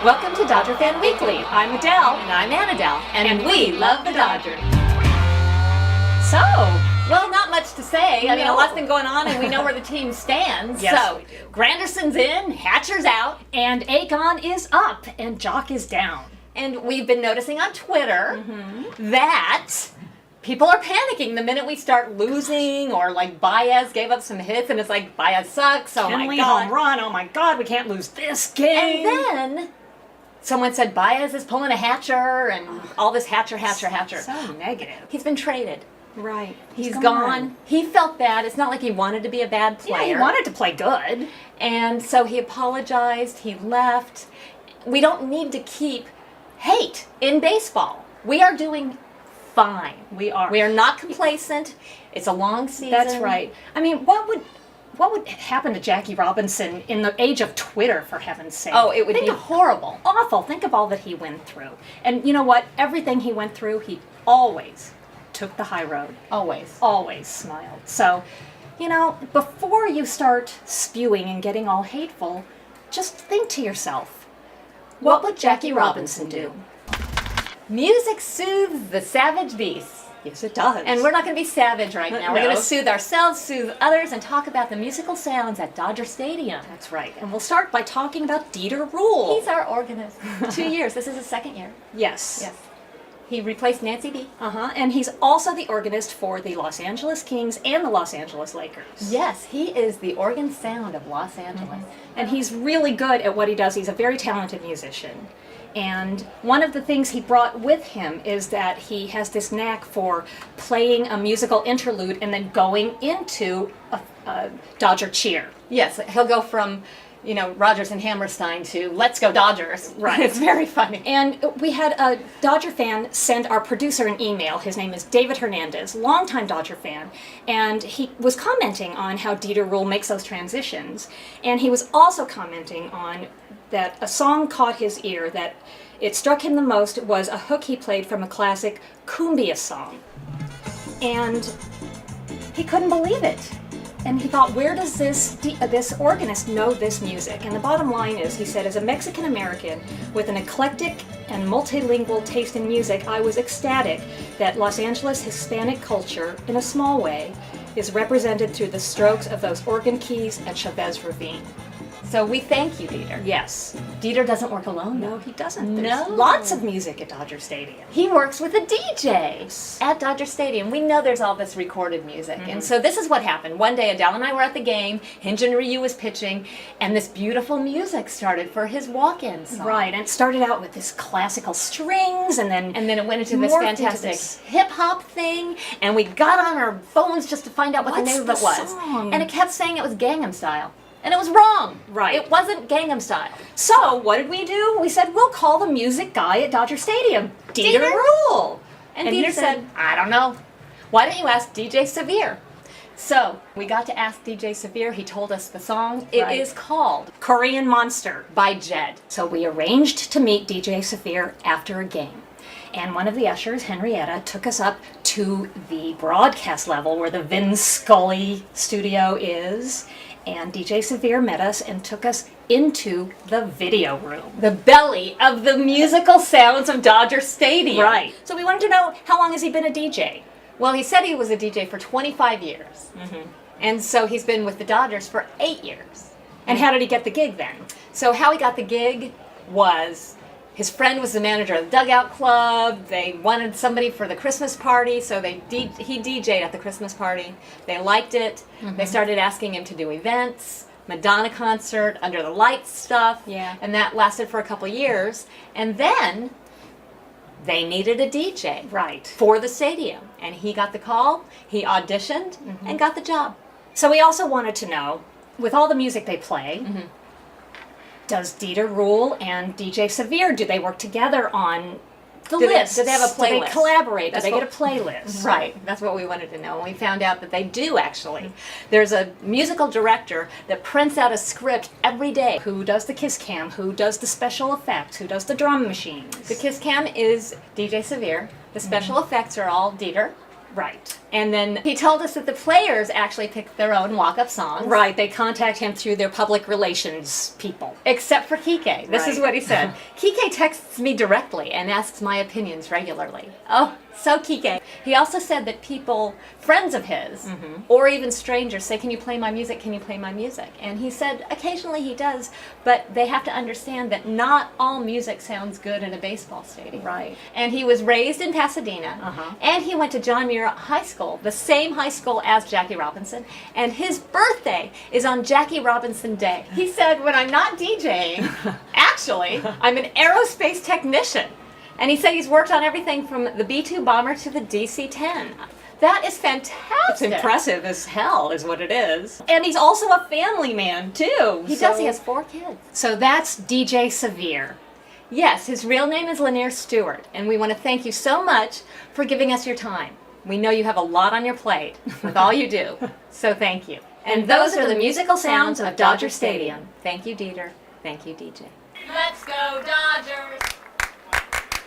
Welcome to Dodger Fan Weekly. I'm Adele. And I'm Annadelle. And we love the Dodgers. So, Well, not much to say. I mean, a No. lot's been going on, and we know where the team stands. Yes, So, we do. Granderson's in, Hatcher's out, and Aegon is up and Jock is down. and we've been noticing on Twitter that people are panicking the minute we start losing, or like Baez gave up some hits, and it's like Baez sucks. Oh my Kenley god! home run. Oh my God, we can't lose this game. And then someone said Baez is pulling a Hatcher, and all this Hatcher. So negative. He's been traded. Right. He's gone. He felt bad. It's not like he wanted to be a bad Yeah, player. he wanted to play good. And so he apologized. He left. We don't need to keep hate in baseball. We are doing fine. We are. We are not complacent. It's a long season. That's right. I mean, what would happen to Jackie Robinson in the age of Twitter, for heaven's sake? Oh, it would Think be of- horrible. awful. Think of all that he went through. And you know what? Everything he went through, he always took the high road. Always. Always smiled. So, you know, before you start spewing and getting all hateful, just think to yourself, what would Jackie Robinson do? Music soothes the savage beast. Yes, it does. And we're not going to be savage right now. We're No. going to soothe ourselves, soothe others, and talk about the musical sounds at Dodger Stadium. That's right. And we'll start by talking about Dieter Ruehle. He's our organist. 2 years. This is his second year. Yes. Yes. He replaced Nancy B. And he's also the organist for the Los Angeles Kings and the Los Angeles Lakers. Yes, he is the organ sound of Los Angeles. And he's really good at what he does. He's a very talented musician. And one of the things he brought with him is that he has this knack for playing a musical interlude and then going into a Dodger cheer. Yes, he'll go from, you know, Rodgers and Hammerstein to Let's Go Dodgers. Right. It's very funny. And we had a Dodger fan send our producer an email. His name is David Hernandez, longtime Dodger fan. And he was commenting on how Dieter Ruehle makes those transitions. And he was also commenting on that a song caught his ear, that it struck him the most was a hook he played from a classic cumbia song. And he couldn't believe it. And he thought, where does this organist know this music? And the bottom line is, he said, as a Mexican American with an eclectic and multilingual taste in music, I was ecstatic that Los Angeles Hispanic culture, in a small way, is represented through the strokes of those organ keys at Chavez Ravine. So we thank you, Dieter. Yes. Dieter doesn't work alone. No, he doesn't. There's No. lots of music at Dodger Stadium. He works with a DJ at Dodger Stadium. We know there's all this recorded music. And so this is what happened. One day, Adele and I were at the game, Hinge and Ryu was pitching, and this beautiful music started for his walk-in song. Right, and it started out with this classical strings, and then It went into this morphed into fantastic this- hip-hop thing, and we got on our phones just to find out what the What's name of the it was. song? And it kept saying it was Gangnam Style. And it was wrong. Right. It wasn't Gangnam Style. So, what did we do? We said, we'll call the music guy at Dodger Stadium, Dieter Dieter Ruehle. And Dieter said, I don't know. Why don't you ask DJSevere? So we got to ask DJSevere. He told us the song. It Right. is called Korean Monster. by Jed. So we arranged to meet DJSevere after a game. And one of the ushers, Henrietta, took us up to the broadcast level where the Vin Scully studio is. And DJSevere met us and took us into the video room. The belly of the musical sounds of Dodger Stadium. Right. So we wanted to know, how long has he been a DJ? Well, he said he was a DJ for 25 years. And so he's been with the Dodgers for 8 years. And how did he get the gig then? So how he got the gig was his friend was the manager of the Dugout Club. They wanted somebody for the Christmas party, so he DJ'd at the Christmas party. They liked it. They started asking him to do events, Madonna concert, under the lights stuff. Yeah. And that lasted for a couple years. And then they needed a DJ Right. for the stadium. And he got the call, he auditioned, and got the job. So we also wanted to know, with all the music they play, does Dieter Ruehle and DJSevere, do they work together on the Do they- list? do they have a Do they playlist? collaborate? That's do they what- get a playlist? Right, that's what we wanted to know. And we found out that they do actually. There's a musical director that prints out a script every day. Who does the kiss cam? Who does the special effects? Who does the drum machines? The Kiss Cam is DJSevere. The special effects are all Dieter. Right. And then he told us that the players actually picked their own walk-up songs. Right, they contact him through their public relations people. Except for Kike. This is Right. what he said. Kike texts me directly and asks my opinions regularly. Oh, so Kike. He also said that people, friends of his, or even strangers, say, can you play my music? Can you play my music? And he said occasionally he does, but they have to understand that not all music sounds good in a baseball stadium. Right. And he was raised in Pasadena, and he went to John Muir High School, the same high school as Jackie Robinson, and his birthday is on Jackie Robinson Day. He said, when I'm not DJing, actually, I'm an aerospace technician. And he said he's worked on everything from the B-2 bomber to the DC-10. That is fantastic. It's impressive as hell is what it is. And he's also a family man, too. He does. He has 4 kids. So that's DJSevere. Yes, his real name is Lanier Stewart, and we want to thank you so much for giving us your time. We know you have a lot on your plate with all you do, so thank you. And those are the musical sounds of Dodger Stadium. Thank you, Dieter. Thank you, DJ. Let's go, Dodgers!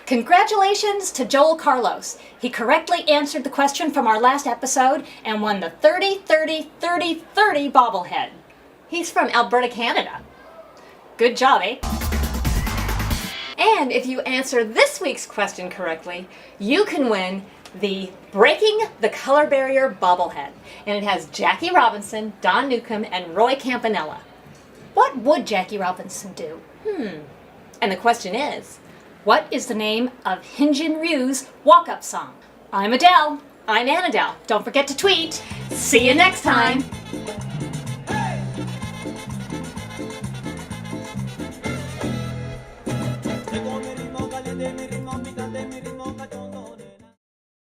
Congratulations to Joel Carlos. He correctly answered the question from our last episode and won the 30-30-30-30 bobblehead. He's from Alberta, Canada. Good job, eh? And if you answer this week's question correctly, you can win the Breaking the Color Barrier bobblehead. And it has Jackie Robinson, Don Newcombe, and Roy Campanella. What would Jackie Robinson do? And the question is, What is the name of Hyunjin Ryu's walk-up song? I'm Adele. I'm Annadelle. Don't forget to tweet. See you next time.